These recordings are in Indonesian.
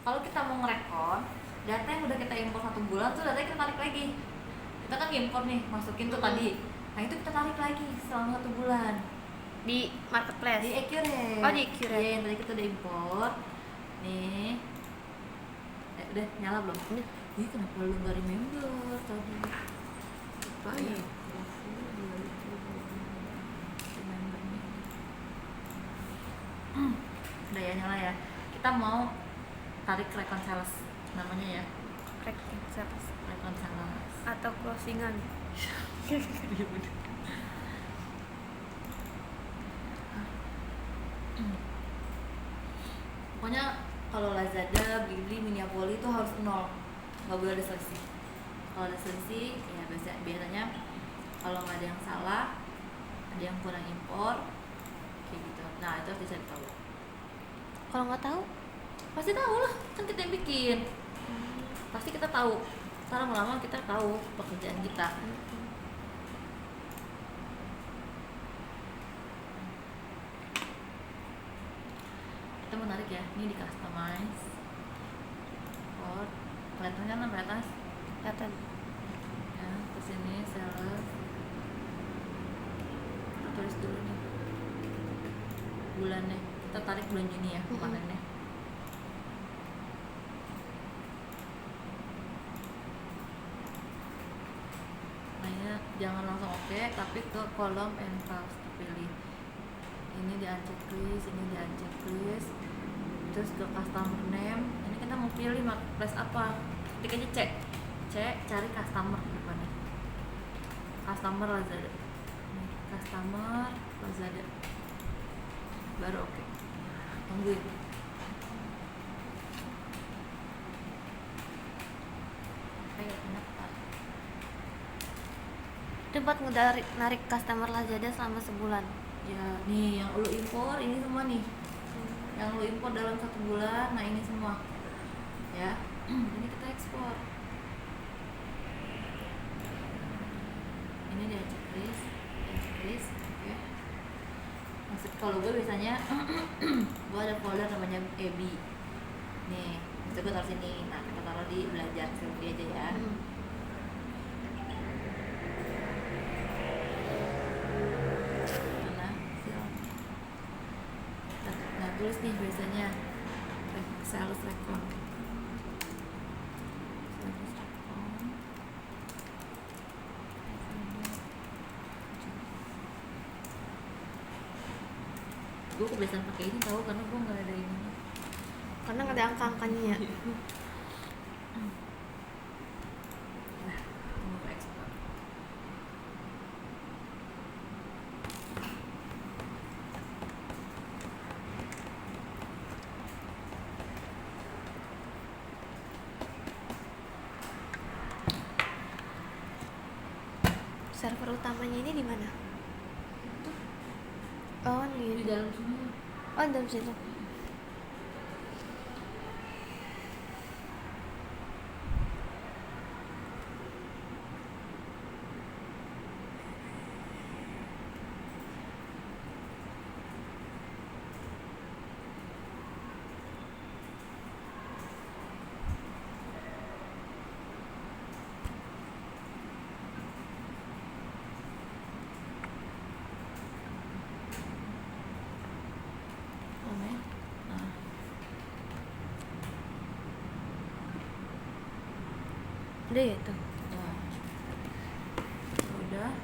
Kalau kita mau ngerekon data yang udah kita impor 1 bulan tuh datanya kita tarik lagi. Kita kan impor nih, masukin tuh tadi. Nah itu kita tarik lagi selama 1 bulan di marketplace. di Accurate. Oh, di Accurate. Iya, yang tadi kita udah impor. Nih. Udah nyala belum? Udah. Ih, kenapa lu nggak remember tadi? Lupa ya. Remember nih. Udah ya, nyala ya. Kita mau tarik recon sales namanya ya. Recon sales Recon sales. atau closingan. Pokoknya kalau Lazada, Blibli, Miniapoli itu harus 0, nggak boleh ada selisih. Kalau ada selisih, ya biasanya kalau nggak ada yang salah, ada yang kurang impor, kayak gitu. Nah itu harus dicari tahu. Kalau nggak tahu, Pasti tahu lah, kan kita yang bikin. Pasti kita tahu. Ntar lama-lama kita tahu pekerjaan kita. Kita menarik ya, ini di customize. Kelihatan kan sampai atas? kelihatan. Ya, terus ini sales. Kita tulis dulu nih bulannya. Kita tarik bulan Juni ya kemarinnya. Nah ini jangan langsung oke, tapi ke kolom and files dipilih. Ini di unchecklist, ini di unchecklist. Terus ke customer name. Ini kita mau pilih marketplace apa? Ketik aja C, cari customer di depannya. Customer Lazada. Nih, customer Lazada. Baru oke. Tungguin. Ayo pendaftar. Itu buat narik customer Lazada selama sebulan. Ya, nih yang lu impor ini semua nih. Yang lu impor dalam 1 bulan, nah ini semua. Ya. Ini kita ekspor. Ini dia checklist, oke. Maksud kalau gue biasanya gue ada folder namanya EB. Nih, itu gue taruh sini. Nah, kita taruh di belajar Sylvie aja ya. Mana? Nah, tulis nih biasanya sales recon. Gue kebiasaan pakai ini tahu karena gue nggak ada ini. Karena nggak ada angka-angkanya ya. Nah, tunggu ke ekspor. Server utamanya ini di mana? Oh, Di ini. dalam sini. Oh, di dalam situ. Nah, Udah ya itu. ya. Udah.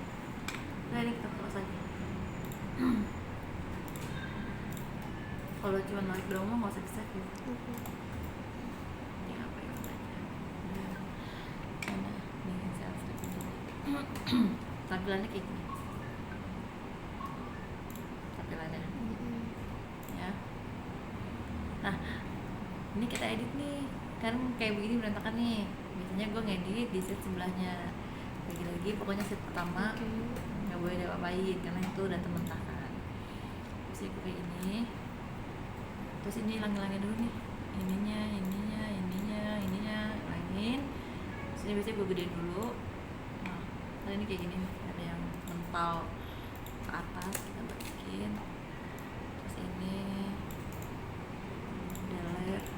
Nah ini kita close aja. Kalau cuma naik doang mah nggak usah di-save ya. Ini apa ya aja. Mana? Nih sales recon. Tampilannya kayak gini. Tampilannya. Ya. Nah, ini kita edit nih. Kan kayak begini berantakan nih. Biasanya gue ngedit di set sebelahnya. Lagi-lagi pokoknya set pertama nggak boleh diapa-apain karena itu udah mentahkan. Terus gue kayak ini. Terus ini hilangin dulu nih. Ininya, hilangin. Terus ini biasanya gue gedein dulu. Nah, kali ini kayak gini nih. Ada yang mental ke atas kita balikin. Terus ini delete.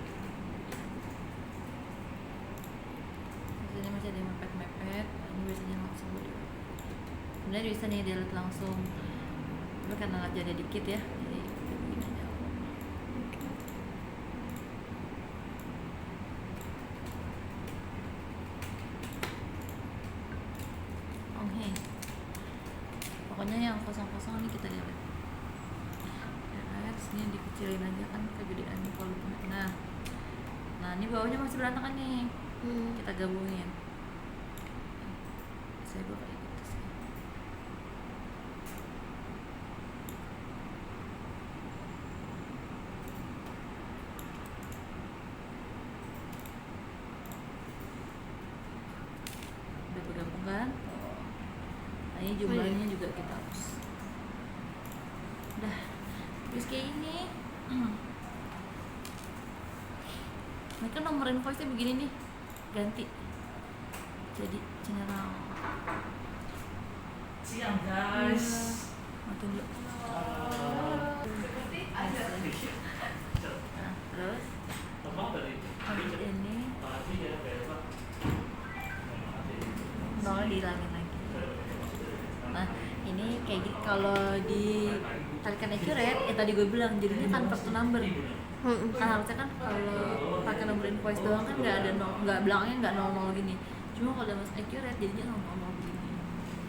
sebenarnya bisa nih delete langsung, tapi karena jadi dikit ya, jadi begini aja. Oke, pokoknya yang kosong-kosong ini kita delete ya kan. Sini dikecilin aja kan kegedean volumenya. Nah ini bawahnya masih berantakan nih, kita gabungin. Saya buka kayak gitu sih. Udah bergabung kan? Nah ini jumlahnya juga kita hapus. Udah, terus kayak ini. Ini kan nomor invoice-nya begini nih, ganti jadi general. Siang guys. Matiin dulu. Nah, terus habis ini nol dihilangin lagi. Nah ini kayak gitu, kalau ditarikan accurate ya tadi gue bilang jadinya convert to number. Kan harusnya kan kalau pakai nomor invoice doang kan nggak ada nggak belakangnya nggak 00 gini, cuma kalau mas accurate jadinya 00 begini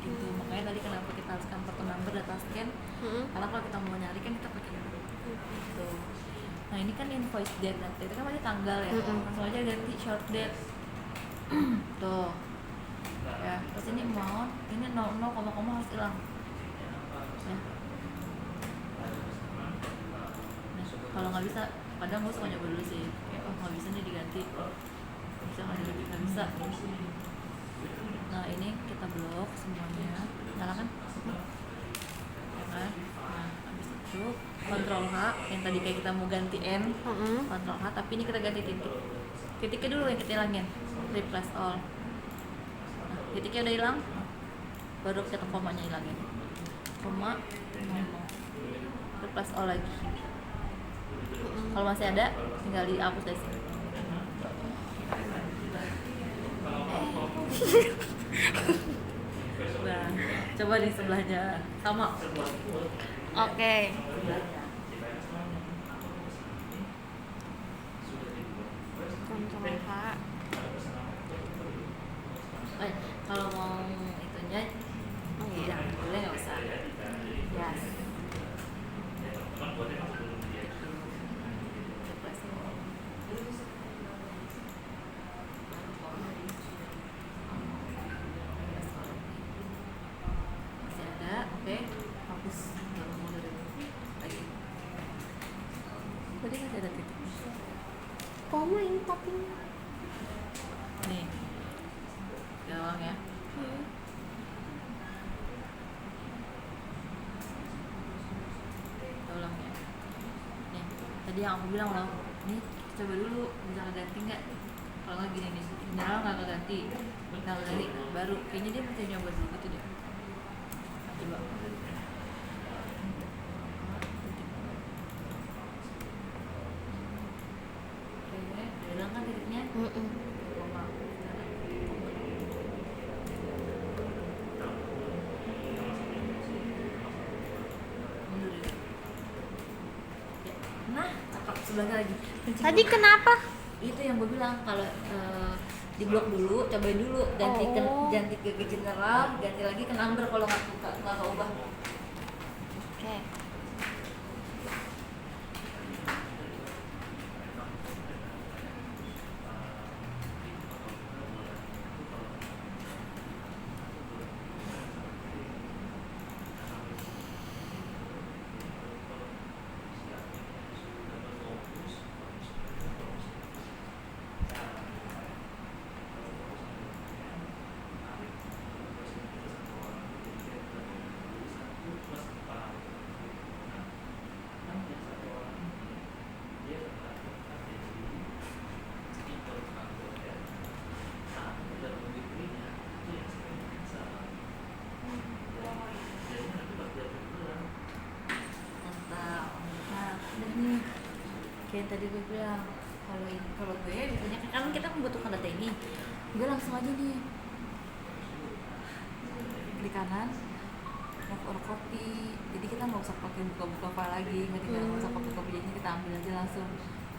gitu. Makanya tadi kenapa kita harus convert to number data scan, karena kalau kita mau nyari kan kita pakai gitu. Nah ini kan invoice date, nanti itu kan masih tanggal ya, langsung aja ganti short date tuh ya. Terus ini amount, ini 0, harus hilang ya. Nah kalau nggak bisa, kadang gue suka nyoba dulu sih, kayak oh nggak bisa nih diganti, bisa nggak bisa. Nah ini kita blok semuanya, nyalakan ya kan. Nah habis itu Ctrl H yang tadi kayak kita mau ganti N, Ctrl H, tapi ini kita ganti titiknya dulu yang kita hilangin, replace all. Nah, titiknya udah hilang, baru kita komanya hilangin, koma replace all lagi. Kalau masih ada tinggal dihapus dari sini. Nah, coba di sebelahnya sama. Oke. Kontrol H. Kalau mau itunya, iya, boleh nggak usah. Yes. Masih ada, oke, hapus. Kalau mau dari lagi. Tadi masih ada titik. Kamu ini tapi Nih, gawang ya. Ulang ya. Nih, tadi yang aku bilang loh, nih coba dulu bisa ganti nggak? Kalau nggak gini nih, general nggak ganti, baru kayaknya dia mesti nyoba dulu gitu deh. Coba. Kayaknya udah hilang kan titiknya? Koma. Mundur ya. Nah, cakep, sebelahnya lagi. tadi kenapa? Itu yang gue bilang kalau di blok dulu, cobain dulu, ganti ke general, ganti lagi ke number kalau nggak ubah. Oke. Mantap. Nah, udah nih. Kayak tadi gue bilang, kalau gue biasanya kan kita membutuhkan data ini, gue langsung aja nih klik kanan, move or copy, jadi kita nggak usah pakai buka-buka file lagi, ngerti nggak? Nggak usah copy-copy, jadi kita ambil aja langsung.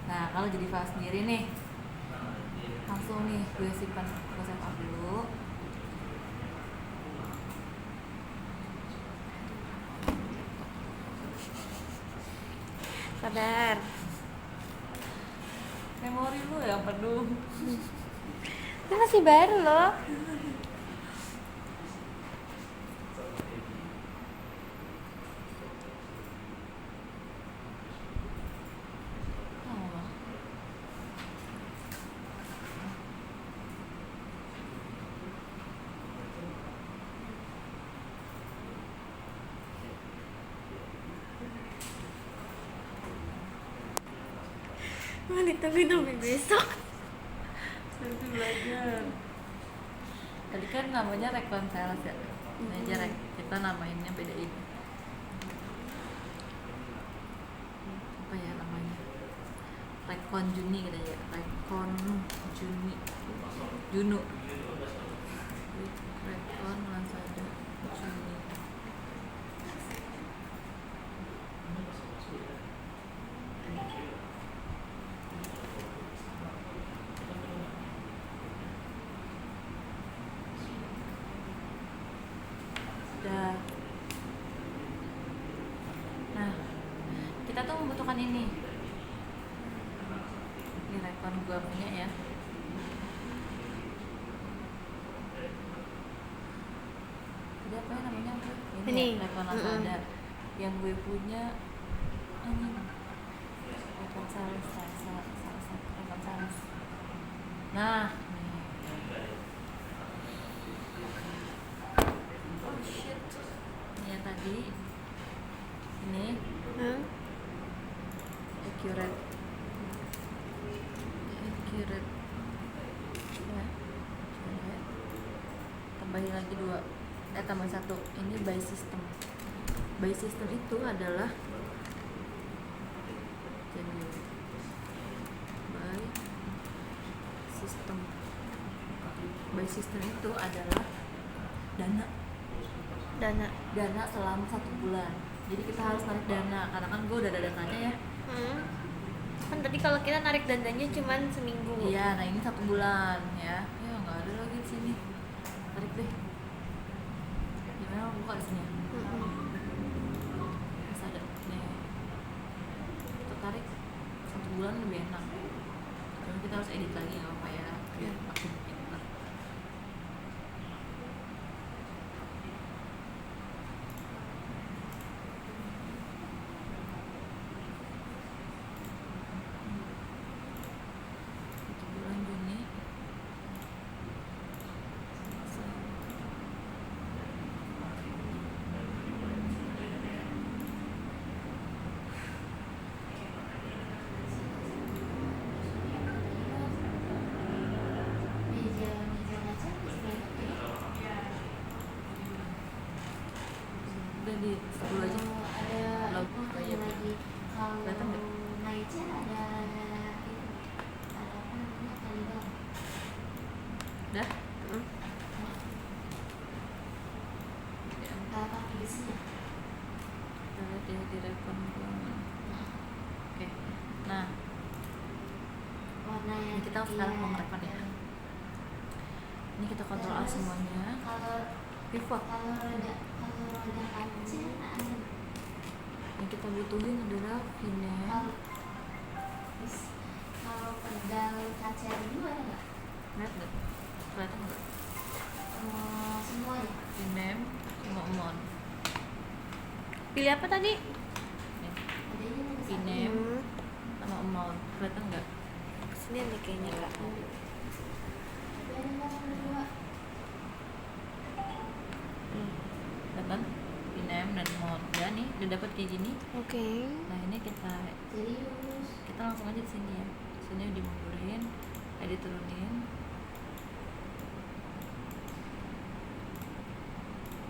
Nah kalau jadi file sendiri nih, langsung nih gue simpan, gue save up dulu. Sabar. Memori lu yang penuh. Ini masih baru loh. Oh. Menit tapi sampai besok. Nanti belajar. Tadi kan namanya reconcile ya. Ini aja kita namainnya bedain. Apa ya namanya? Recon Juni gitu ya. Recon Juni. Juno. Recon Lazada Juni. Udah. Nah, kita tuh membutuhkan ini. Ini rekon gua punya ya. Jadi apa ya namanya? Ini. Ya, rekon Lazada. Yang gue punya ini. Rekon sales. Nah, nih. Oh shit. Ini yang tadi. Ini accurate ya, tambahin lagi 2, tambah 1. Ini by system itu adalah jadi by system itu adalah dana selama 1 bulan. Jadi kita harus narik dana karena kan gue udah ada dananya ya. Kan tadi kalau kita narik dananya cuman seminggu. Iya, nah ini 1 bulan ya. Ya nggak ada lagi di sini. Tarik deh. Gimana buka di sini? Bisa ada nih. Kita tarik 1 bulan lebih enak. Karena kita harus edit lagi nggak apa ya. Biar makin pintar. Bulan Juni. Udah di 10 aja. Ada Logo kayak lagi kalau kelihatan nggak? Naicha ada apa namanya kalidor. Udah? Pakai besinya. Kita lihat ya di rekon gua. Oke. Nah, Warna yang ini kita sekarang mau merekon ya. Ini kita kontrol A semuanya. Kalau Pivot. roda kaca ada. Yang kita butuhin adalah vinem. Kalau pedal kaca dulu ada nggak? Lihat nggak? Kelihatan nggak? Semuanya. Vinem sama Mon. Pilih apa tadi? Nih, Adanya nomor 1. Vinem sama Mon. Kelihatan nggak? Kesini nih kayaknya kak. Tapi ada nggak nomor 2? Kelihatan? Vinem dan Mon. Ya nih, udah dapet kayak gini. Oke. Nah ini kita Serius. langsung aja di sini ya. Sini dimundurin, diturunin.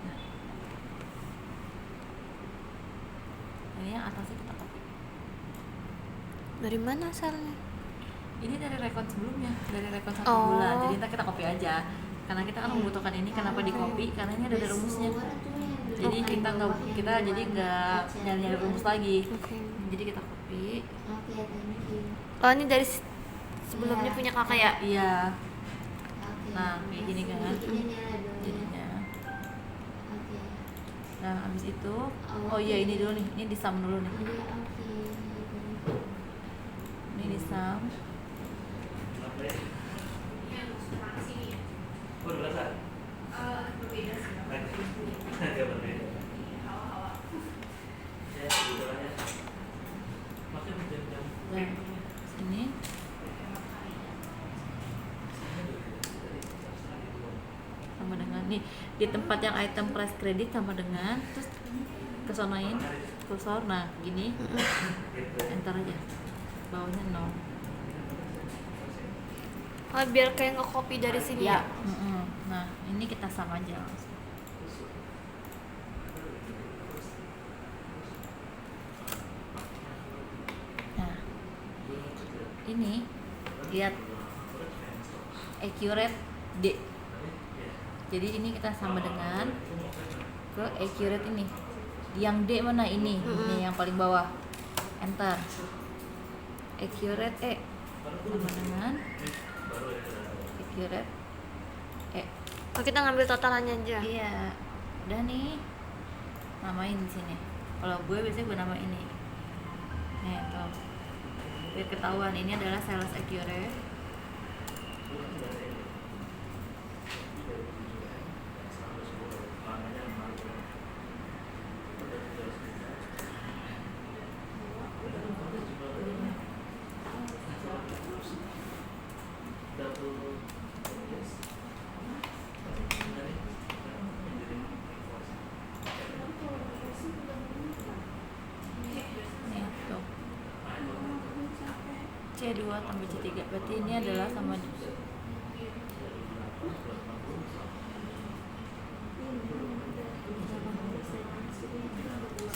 Nah, ini yang atasnya kita copy. Dari mana asalnya? Ini dari rekon sebelumnya, dari rekon 1 Oh. bulan. Jadi ntar kita copy aja. Karena kita kan membutuhkan ini, kenapa di copy? Karena ini ada rumusnya. Keluar tuh yang Jadi kita jadi nggak nyari rumus lagi. Oke. Jadi kita copy. Oke, thank you. Oh, ini dari sebelumnya Iya. punya kakak ya? Iya. Oke. Nah, kayak gini kan. Bikinnya dulu ya. Jadinya. Oke. Nah, habis itu, oh iya ini dulu nih, ini di sum dulu nih. Iya, oke. Ini di sum. Dan sini. Sama dengan nih di tempat yang item price credit sama dengan terus kesonain kursor, nah gini enter aja, bawahnya 0. Oh, biar kayak nge-copy dari sini ya? Nah ini kita sama aja langsung. Nah ini lihat accurate D, jadi ini kita sama dengan ke accurate ini. Yang D mana ini? Ini yang paling bawah, enter. Accurate E sama dengan accurate E. Oh, kita ngambil totalannya aja. Iya, udah nih, namain di sini. Kalau gue biasanya gue nama ini. Nih tuh, biar ketahuan ini adalah sales accurate. Nih tuh, C2 tambah C3, berarti ini adalah sama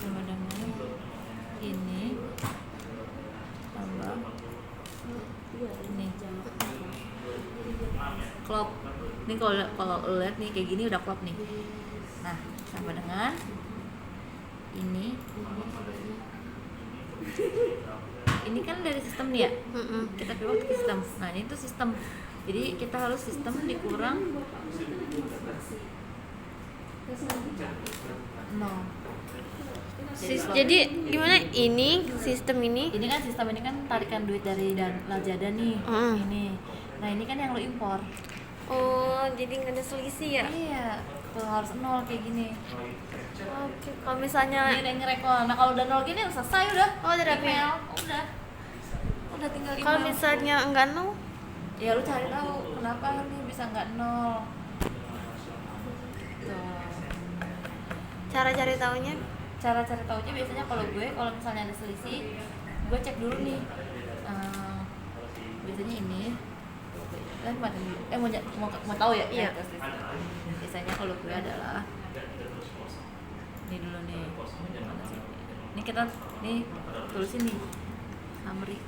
sama dengan ini tambah ini klop. Ini kalau lo lihat nih kayak gini udah klop nih. Nah sama dengan ini kan dari sistem nih ya, kita pivot ke sistem. Nah ini tuh sistem, jadi kita harus sistem dikurang 0. Jadi gimana ini sistem ini? Ini kan sistem ini kan tarikan duit dari Lazada nih. Ini. Nah, ini kan yang lo impor. Oh, jadi nggak ada selisih ya? Iya, tuh harus 0 kayak gini. Oke, kalau misalnya Ini udah ngerekon. Nah, kalau udah 0 gini udah selesai udah. Oh, udah dapet. email. Udah tinggal email. kalau misalnya enggak no, ya lu cari tahu kenapa nih bisa nggak 0. Tuh. cara cari taunya? Cara cari taunya biasanya kalau misalnya ada selisih, gue cek dulu nih. Biasanya ini kan mau tahu ya? Iya. Biasanya kalau gue adalah ini dulu nih. Mana sih? Ini kita tulisin nih summary.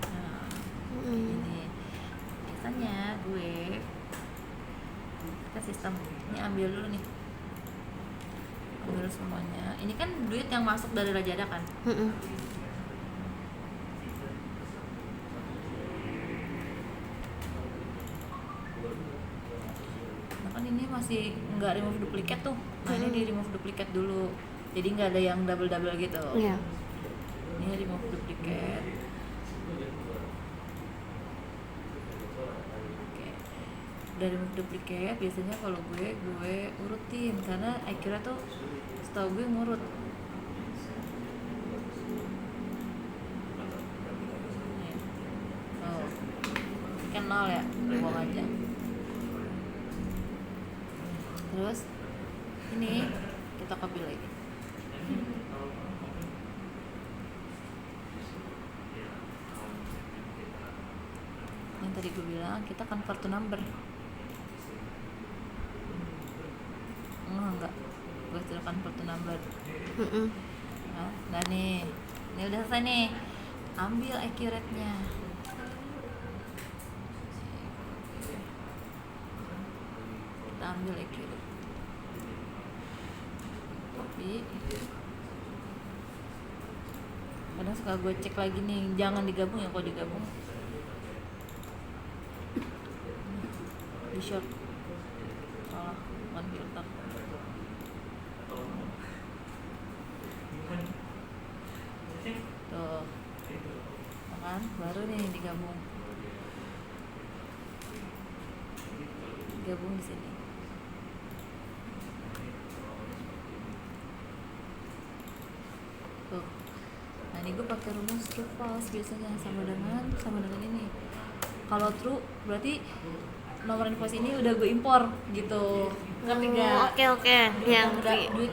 Nah, ini biasanya gue kita sistem ini ambil dulu nih. Ambil semuanya. Ini kan duit yang masuk dari Lazada kan? Nah kan ini masih nggak remove duplicate tuh. Nah ini di remove duplicate dulu. Jadi nggak ada yang double gitu. Iya. Ini remove duplicate. Oke. Dari remove duplicate biasanya kalau gue urutin karena akhirnya tuh setahu gue ngurut. Nih. Oh. Ini kan 0 ya, buang aja. Terus ini kita copy lagi. Yang tadi gue bilang kita convert to number. Enggak. Gue sudah convert to number. Nah nih, ini udah selesai nih. Ambil accurate-nya. Kita ambil accurate. rapi. Kadang suka gue cek lagi nih, jangan digabung ya, kalau digabung di short, salah, bukan filter. Tuh, kan baru nih digabung di sini. Tuh, nah ini gue pakai rumus true false biasanya sama dengan ini. Kalau true berarti nomor invoice ini udah gue impor gitu. Ngerti nggak? Oke. Duit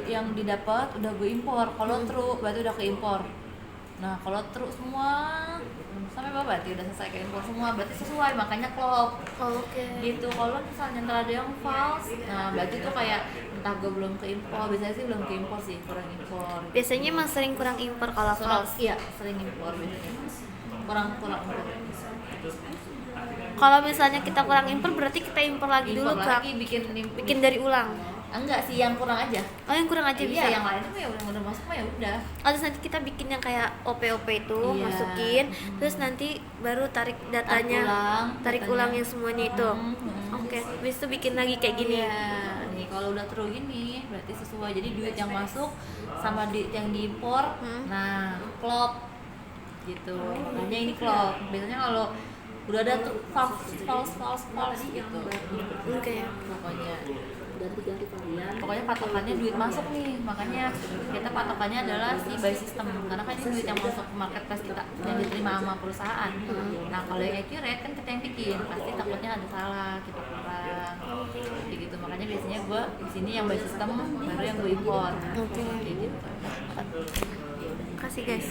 yang didapat udah gue impor. Kalau true berarti udah keimpor. Nah, kalau true semua sampai bawah berarti udah selesai keimpor semua, berarti sesuai, makanya klop. Oke. Gitu. Kalau misalnya ntar ada yang false, nah berarti tuh kayak entah gue belum keimpor. Biasanya sih belum keimpor sih, kurang impor. Biasanya emang sering kurang impor kalau false. Iya, sering impor biasanya. Kurang impor. Kalau misalnya kita kurang impor berarti kita impor lagi dulu Impor Kak. lagi Bikin dari ulang. Enggak sih, yang kurang aja. Oh, yang kurang aja bisa. Iya, yang lain tuh ya udah masuk mah ya udah. Terus nanti kita bikin yang kayak OP itu, Iya. masukin, terus nanti baru tarik datanya, tarik ulang yang semuanya itu. Oke, habis itu bikin lagi kayak gini. Iya, nih kalau udah true gini berarti sesuai. Jadi duit yang masuk sama duit yang diimpor, nah klop gitu. Makanya ini klop. Biasanya kalau udah ada tuh false gitu. Oke. Pokoknya patokannya duit masuk nih, makanya kita patokannya adalah si buy system, karena kan ini duit yang masuk ke marketplace kita yang diterima sama perusahaan. Nah kalau yang accurate kan kita yang bikin, pasti takutnya ada salah, kita kurang kayak gitu. Makanya biasanya gue di sini yang buy system baru yang gue impor. Oke. Kayak gitu. Kasih guys.